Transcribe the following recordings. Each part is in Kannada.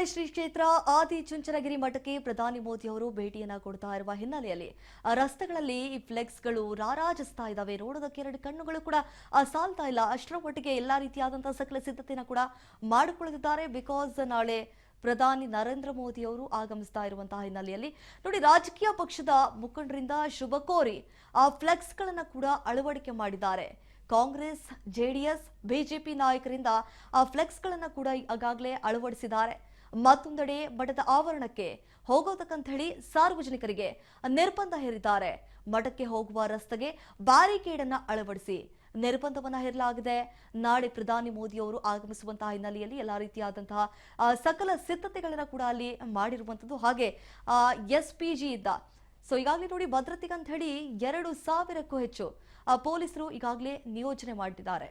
ನೋಡಿ, ಶ್ರೀ ಕ್ಷೇತ್ರ ಆದಿಚುಂಚನಗಿರಿ ಮಠಕ್ಕೆ ಪ್ರಧಾನಿ ಮೋದಿ ಅವರು ಭೇಟಿಯನ್ನ ಕೊಡ್ತಾ ಇರುವ ಹಿನ್ನೆಲೆಯಲ್ಲಿ ರಸ್ತೆಗಳಲ್ಲಿ ಈ ಫ್ಲೆಕ್ಸ್ಗಳು ರಾರಾಜಿಸ್ತಾ ಇದ್ದಾವೆ. ನೋಡೋದಕ್ಕೆ ಎರಡು ಕಣ್ಣುಗಳು ಕೂಡ ಸಾಲ್ತಾ ಇಲ್ಲ. ಅಷ್ಟರ ಮಟ್ಟಿಗೆ ಎಲ್ಲಾ ರೀತಿಯಾದಂತಹ ಸಕಲ ಸಿದ್ಧತೆಯನ್ನು ಕೂಡ ಮಾಡಿಕೊಳ್ಳುತ್ತಿದ್ದಾರೆ. ಬಿಕಾಸ್ ನಾಳೆ ಪ್ರಧಾನಿ ನರೇಂದ್ರ ಮೋದಿ ಅವರು ಆಗಮಿಸ್ತಾ ಇರುವಂತಹ ಹಿನ್ನೆಲೆಯಲ್ಲಿ ನೋಡಿ, ರಾಜಕೀಯ ಪಕ್ಷದ ಮುಖಂಡರಿಂದ ಶುಭ ಕೋರಿ ಆ ಫ್ಲೆಕ್ಸ್ಗಳನ್ನು ಕೂಡ ಅಳವಡಿಕೆ ಮಾಡಿದ್ದಾರೆ. ಕಾಂಗ್ರೆಸ್, ಜೆಡಿಎಸ್, ಬಿಜೆಪಿ ನಾಯಕರಿಂದ ಆ ಫ್ಲೆಕ್ಸ್ಗಳನ್ನು ಕೂಡ ಈಗಾಗಲೇ ಅಳವಡಿಸಿದ್ದಾರೆ. ಮತ್ತೊಂದೆಡೆ ಮಠದ ಆವರಣಕ್ಕೆ ಹೋಗೋದಕ್ಕಂತ ಹೇಳಿ ಸಾರ್ವಜನಿಕರಿಗೆ ನಿರ್ಬಂಧ ಹೇರಿದ್ದಾರೆ. ಮಠಕ್ಕೆ ಹೋಗುವ ರಸ್ತೆಗೆ ಬ್ಯಾರಿಕೇಡ್ ಅನ್ನ ಅಳವಡಿಸಿ ನಿರ್ಬಂಧವನ್ನ ಹೇರಲಾಗಿದೆ. ನಾಳೆ ಪ್ರಧಾನಿ ಮೋದಿ ಅವರು ಆಗಮಿಸುವಂತಹ ಹಿನ್ನೆಲೆಯಲ್ಲಿ ಎಲ್ಲಾ ರೀತಿಯಾದಂತಹ ಸಕಲ ಸಿದ್ಧತೆಗಳನ್ನ ಕೂಡ ಅಲ್ಲಿ ಮಾಡಿರುವಂತದ್ದು. ಹಾಗೆ SPG ಇದ್ದ ಈಗಾಗಲೇ ನೋಡಿ, ಭದ್ರತೆಗೆ ಅಂತ ಹೇಳಿ 2,000ಕ್ಕೂ ಹೆಚ್ಚು ಪೊಲೀಸರು ಈಗಾಗಲೇ ನಿಯೋಜನೆ ಮಾಡಿದ್ದಾರೆ.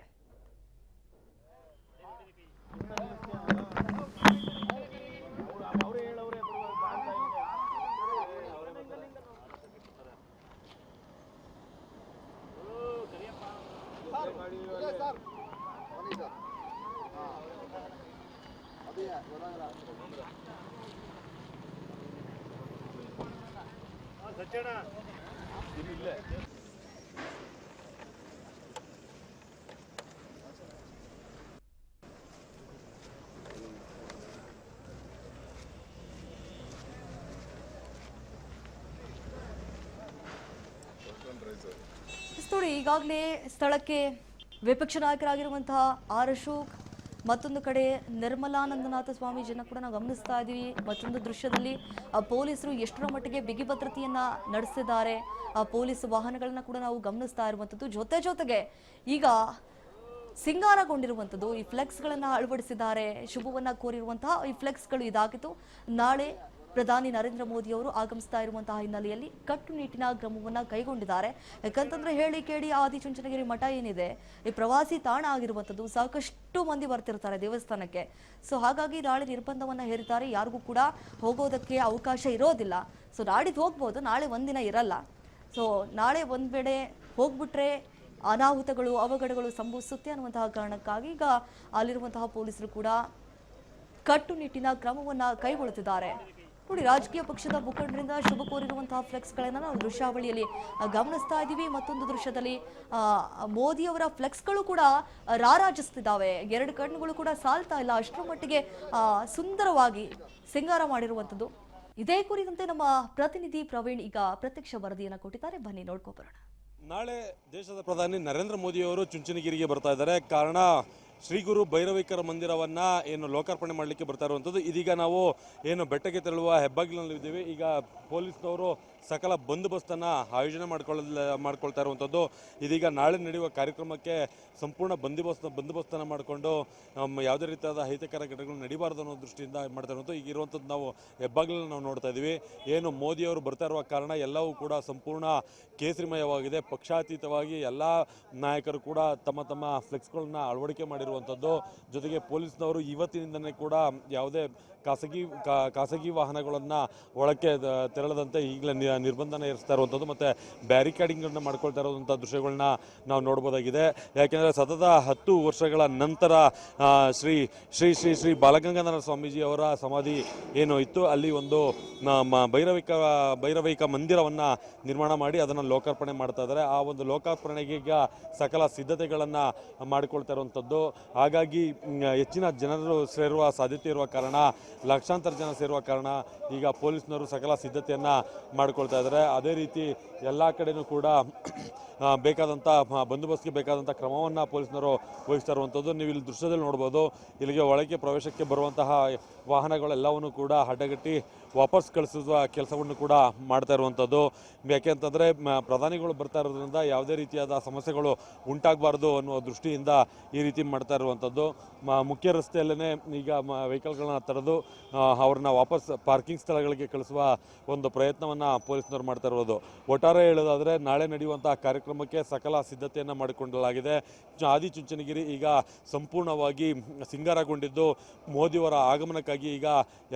ನೋಡಿ, ಈಗಾಗಲೇ ಸ್ಥಳಕ್ಕೆ ವಿಪಕ್ಷ ನಾಯಕರಾಗಿರುವಂತಹ ಆರ್ ಅಶೋಕ್, ಮತ್ತೊಂದು ಕಡೆ ನಿರ್ಮಲಾನಂದನಾಥ ಸ್ವಾಮೀಜಿಯನ್ನು ಕೂಡ ನಾವು ಗಮನಿಸ್ತಾ ಇದ್ದೀವಿ. ಮತ್ತೊಂದು ದೃಶ್ಯದಲ್ಲಿ ಪೊಲೀಸರು ಎಷ್ಟರ ಮಟ್ಟಿಗೆ ಬಿಗಿ ಭದ್ರತೆಯನ್ನ ನಡೆಸಿದ್ದಾರೆ. ಪೊಲೀಸ್ ವಾಹನಗಳನ್ನ ಕೂಡ ನಾವು ಗಮನಿಸ್ತಾ ಇರುವಂತದ್ದು. ಜೊತೆಗೆ ಈಗ ಸಿಂಗಾರಗೊಂಡಿರುವಂಥದ್ದು ಈ ಫ್ಲೆಕ್ಸ್ಗಳನ್ನ ಅಳವಡಿಸಿದ್ದಾರೆ. ಶುಭವನ್ನ ಕೋರಿರುವಂತಹ ಈ ಫ್ಲೆಕ್ಸ್ಗಳು ಇದಾಗಿತ್ತು. ನಾಳೆ ಪ್ರಧಾನಿ ನರೇಂದ್ರ ಮೋದಿ ಅವರು ಆಗಮಿಸ್ತಾ ಇರುವಂತಹ ಹಿನ್ನೆಲೆಯಲ್ಲಿ ಕಟ್ಟುನಿಟ್ಟಿನ ಕ್ರಮವನ್ನ ಕೈಗೊಂಡಿದ್ದಾರೆ. ಯಾಕಂತಂದ್ರೆ ಹೇಳಿ ಕೇಳಿ ಆದಿಚುಂಚನಗಿರಿ ಮಠ ಏನಿದೆ, ಈ ಪ್ರವಾಸಿ ತಾಣ ಆಗಿರುವಂಥದ್ದು. ಸಾಕಷ್ಟು ಮಂದಿ ಬರ್ತಿರ್ತಾರೆ ದೇವಸ್ಥಾನಕ್ಕೆ. ಹಾಗಾಗಿ ನಾಳೆ ನಿರ್ಬಂಧವನ್ನ ಹೇರಿದ್ದಾರೆ. ಯಾರಿಗೂ ಕೂಡ ಹೋಗೋದಕ್ಕೆ ಅವಕಾಶ ಇರೋದಿಲ್ಲ. ನಾಡಿದ್ದು ಹೋಗ್ಬೋದು, ನಾಳೆ ಒಂದಿನ ಇರಲ್ಲ. ನಾಳೆ ಒಂದ್ ವೇಳೆ ಹೋಗ್ಬಿಟ್ರೆ ಅನಾಹುತಗಳು, ಅವಘಡಗಳು ಸಂಭವಿಸುತ್ತೆ ಅನ್ನುವಂತಹ ಕಾರಣಕ್ಕಾಗಿ ಈಗ ಅಲ್ಲಿರುವಂತಹ ಪೊಲೀಸರು ಕೂಡ ಕಟ್ಟುನಿಟ್ಟಿನ ಕ್ರಮವನ್ನ ಕೈಗೊಳ್ಳುತ್ತಿದ್ದಾರೆ. ನೋಡಿ, ರಾಜಕೀಯ ಪಕ್ಷದ ಮುಖಂಡರಿಂದ ಶುಭ ಕೋರಿರುವಂತಹ ಫ್ಲೆಕ್ಸ್ಗಳನ್ನ ನಾವು ದೃಶ್ಯಾವಳಿಯಲ್ಲಿ ಗಮನಿಸ್ತಾ ಇದ್ದೀವಿ. ಮತ್ತೊಂದು ದೃಶ್ಯದಲ್ಲಿ ಮೋದಿ ಅವರ ಫ್ಲೆಕ್ಸ್ಗಳು ಕೂಡ ರಾರಾಜಿಸ್ತಿದ್ದಾವೆ. ಎರಡು ಕಣ್ಣುಗಳು ಕೂಡ ಸಾಲ್ತಾ ಇಲ್ಲ. ಅಷ್ಟರ ಮಟ್ಟಿಗೆ ಸುಂದರವಾಗಿ ಸಿಂಗಾರ ಮಾಡಿರುವಂಥದ್ದು. ಇದೇ ಕುರಿತಂತೆ ನಮ್ಮ ಪ್ರತಿನಿಧಿ ಪ್ರವೀಣ್ ಈಗ ಪ್ರತ್ಯಕ್ಷ ವರದಿಯನ್ನು ಕೊಟ್ಟಿದ್ದಾರೆ. ಬನ್ನಿ ನೋಡ್ಕೊಬರೋಣ. ನಾಳೆ ದೇಶದ ಪ್ರಧಾನಿ ನರೇಂದ್ರ ಮೋದಿ ಅವರು ಚುಂಚನಗಿರಿಗೆ ಬರ್ತಾ ಇದ್ದಾರೆ. ಕಾರಣ ಶ್ರೀ ಗುರು ಭೈರವೇಶ್ವರ ಮಂದಿರವನ್ನ ಏನು ಲೋಕಾರ್ಪಣೆ ಮಾಡಲಿಕ್ಕೆ ಬರ್ತಾ ಇರುವಂಥದ್ದು. ಇದೀಗ ನಾವು ಏನು ಬೆಟ್ಟಕ್ಕೆ ತೆರಳುವ ಹೆಬ್ಬಾಗಿಲಿನಲ್ಲಿದ್ದೀವಿ. ಈಗ ಪೊಲೀಸ್ನವರು ಸಕಲ ಬಂದೋಬಸ್ತನ್ನು ಆಯೋಜನೆ ಮಾಡ್ಕೊಳ್ತಾ ಇರುವಂಥದ್ದು. ಇದೀಗ ನಾಳೆ ನಡೆಯುವ ಕಾರ್ಯಕ್ರಮಕ್ಕೆ ಸಂಪೂರ್ಣ ಬಂದೋಬಸ್ತನ್ನು ಮಾಡಿಕೊಂಡು ಯಾವುದೇ ರೀತಿಯಾದ ಅಹಿತಕರ ಘಟನೆಗಳು ನಡೀಬಾರ್ದು ಅನ್ನೋ ದೃಷ್ಟಿಯಿಂದ ಮಾಡ್ತಾ ಇರುವಂಥದ್ದು. ಈಗ ಇರುವಂಥದ್ದು ನಾವು ಹೆಬ್ಬಾಗಿಲನ್ನು ನಾವು ನೋಡ್ತಾ ಇದ್ದೀವಿ. ಏನು ಮೋದಿಯವರು ಬರ್ತಾ ಇರುವ ಕಾರಣ ಎಲ್ಲವೂ ಕೂಡ ಸಂಪೂರ್ಣ ಕೇಸರಿಮಯವಾಗಿದೆ. ಪಕ್ಷಾತೀತವಾಗಿ ಎಲ್ಲ ನಾಯಕರು ಕೂಡ ತಮ್ಮ ತಮ್ಮ ಫ್ಲೆಕ್ಸ್ಗಳನ್ನ ಅಳವಡಿಕೆ ಮಾಡಿರುವಂಥದ್ದು. ಜೊತೆಗೆ ಪೊಲೀಸ್ನವರು ಇವತ್ತಿನಿಂದಲೇ ಕೂಡ ಯಾವುದೇ ಖಾಸಗಿ ವಾಹನಗಳನ್ನು ಒಳಕ್ಕೆ ತೆರಳದಂತೆ ಈಗಲೇ ನಿರ್ಬಂಧನ ಏರಿಸ್ತಾ ಇರುವಂಥದ್ದು ಮತ್ತು ಬ್ಯಾರಿಕೇಡಿಂಗನ್ನು ಮಾಡ್ಕೊಳ್ತಾ ಇರುವಂಥ ದೃಶ್ಯಗಳನ್ನ ನಾವು ನೋಡ್ಬೋದಾಗಿದೆ. ಯಾಕೆಂದರೆ ಸತತ 10 ವರ್ಷಗಳ ನಂತರ ಶ್ರೀ ಶ್ರೀ ಶ್ರೀ ಶ್ರೀ ಬಾಲಗಂಗಾಧರ ಸ್ವಾಮೀಜಿ ಅವರ ಸಮಾಧಿ ಏನು ಇತ್ತು, ಅಲ್ಲಿ ಒಂದು ಭೈರವೈಕ ಮಂದಿರವನ್ನು ನಿರ್ಮಾಣ ಮಾಡಿ ಅದನ್ನು ಲೋಕಾರ್ಪಣೆ ಮಾಡ್ತಾ ಇದ್ದಾರೆ. ಆ ಒಂದು ಲೋಕಾರ್ಪಣೆಗೆ ಈಗ ಸಕಲ ಸಿದ್ಧತೆಗಳನ್ನು ಮಾಡಿಕೊಳ್ತಾ ಇರುವಂಥದ್ದು. ಹಾಗಾಗಿ ಹೆಚ್ಚಿನ ಜನರು ಸೇರುವ ಸಾಧ್ಯತೆ ಇರುವ ಕಾರಣ, ಲಕ್ಷಾಂತರ ಜನ ಸೇರುವ ಕಾರಣ ಈಗ ಪೊಲೀಸ್ನವರು ಸಕಲ ಸಿದ್ಧತೆಯನ್ನು ಮಾಡಿಕೊಳ್ತಾ ಇದ್ದಾರೆ. ಅದೇ ರೀತಿ ಎಲ್ಲ ಕಡೆಯೂ ಕೂಡ ಬೇಕಾದಂಥ ಬಂದೋಬಸ್ತ್ಗೆ ಬೇಕಾದಂಥ ಕ್ರಮವನ್ನು ಪೊಲೀಸ್ನವರು ವಹಿಸ್ತಾ ಇರುವಂಥದ್ದು. ನೀವು ಇಲ್ಲಿ ದೃಶ್ಯದಲ್ಲಿ ನೋಡ್ಬೋದು. ಇಲ್ಲಿಗೆ ಒಳಗೆ ಪ್ರವೇಶಕ್ಕೆ ಬರುವಂತಹ ವಾಹನಗಳೆಲ್ಲವನ್ನು ಕೂಡ ಅಡ್ಡಗಟ್ಟಿ ವಾಪಸ್ ಕಳಿಸುವ ಕೆಲಸವನ್ನು ಕೂಡ ಮಾಡ್ತಾ ಇರುವಂಥದ್ದು. ಯಾಕೆಂತಂದರೆ ಪ್ರಧಾನಿಗಳು ಬರ್ತಾ ಇರೋದ್ರಿಂದ ಯಾವುದೇ ರೀತಿಯಾದ ಸಮಸ್ಯೆಗಳು ಉಂಟಾಗಬಾರ್ದು ಅನ್ನುವ ದೃಷ್ಟಿಯಿಂದ ಈ ರೀತಿ ಮಾಡ್ತಾ ಇರುವಂಥದ್ದು. ಮುಖ್ಯ ರಸ್ತೆಯಲ್ಲೇ ಈಗ ವೆಹಿಕಲ್ಗಳನ್ನ ತಡೆದು ಅವ್ರನ್ನ ವಾಪಸ್ ಪಾರ್ಕಿಂಗ್ ಸ್ಥಳಗಳಿಗೆ ಕಳಿಸುವ ಒಂದು ಪ್ರಯತ್ನವನ್ನು ಪೊಲೀಸ್ನವರು ಮಾಡ್ತಾ ಇರೋದು. ಒಟ್ಟಾರೆ ಹೇಳೋದಾದರೆ ನಾಳೆ ನಡೆಯುವಂತಹ ಕಾರ್ಯಕ್ರಮಕ್ಕೆ ಸಕಲ ಸಿದ್ಧತೆಯನ್ನು ಮಾಡಿಕೊಳ್ಳಲಾಗಿದೆ. ಆದಿಚುಂಚನಗಿರಿ ಈಗ ಸಂಪೂರ್ಣವಾಗಿ ಸಿಂಗಾರಗೊಂಡಿದ್ದು ಮೋದಿಯವರ ಆಗಮನಕ್ಕಾಗಿ ಈಗ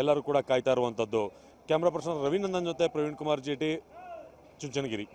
ಎಲ್ಲರೂ ಕೂಡ ಕಾಯ್ತಾ ಇರುವಂಥದ್ದು. ಕ್ಯಾಮ್ರಾ ಪರ್ಸನ್ ರವಿನಂದನ್ ಜೊತೆ ಪ್ರವೀಣ್ ಕುಮಾರ್ ಜೇಟಿ, ಚುಂಚನಗಿರಿ.